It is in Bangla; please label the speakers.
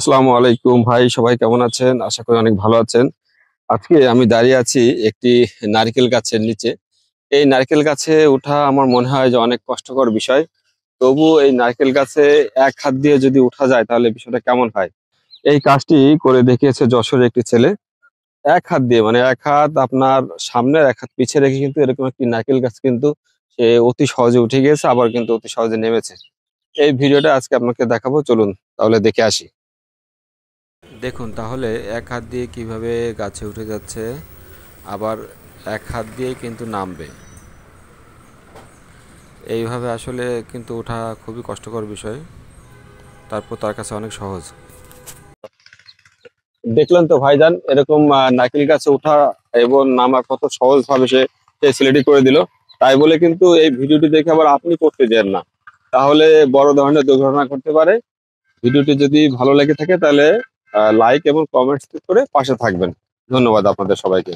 Speaker 1: আসসালামু আলাইকুম ভাই, সবাই কেমন আছেন? আশা করি অনেক ভালো আছেন। আজকে আমি দাঁড়িয়ে আছি একটি নারকেল গাছের নিচে। এই নারকেল গাছে ওঠা আমার মনে হয় যে অনেক কষ্টকর বিষয়। তবু এই নারকেল গাছে এক হাত দিয়ে যদি উঠা যায় তাহলে বিষয়টা কেমন হয়? এই কাজটি করে দেখিয়েছে যশোরের একটি ছেলে। এক হাত দিয়ে মানে এক হাত আপনার সামনে আর এক হাত পিছে রেখে কিন্তু এরকম একটি নারকেল গাছ কিন্তু সে অতি সহজে উঠে গিয়েছে, আবার কিন্তু অতি সহজে নেমেছে। এই ভিডিওটা আজকে আপনাকে দেখাবো, চলুন তাহলে দেখে আসি। দেখুন তাহলে এক হাত দিয়ে কিভাবে গাছে উঠে যাচ্ছে, আবার এক হাত দিয়ে কিন্তু নামবে। এইভাবে আসলে কিন্তু ওঠা খুবই কষ্টকর বিষয়, তারপর তার কাছে অনেক সহজ। দেখলেন তো ভাইজান, এরকম নারকেল গাছে ওঠা এবং নামা কত সহজ ভাবে সে সেই ছেলেটি করে দিল। তাই বলে কিন্তু এই ভিডিওটি দেখে আবার আপনি করতে যান না, তাহলে বড় ধরনের দুর্ঘটনা ঘটতে পারে। ভিডিওটি যদি ভালো লেগে থাকে তাহলে লাইক এবং কমেন্টস করে পাশে থাকবেন। ধন্যবাদ আপনাদের সবাইকে।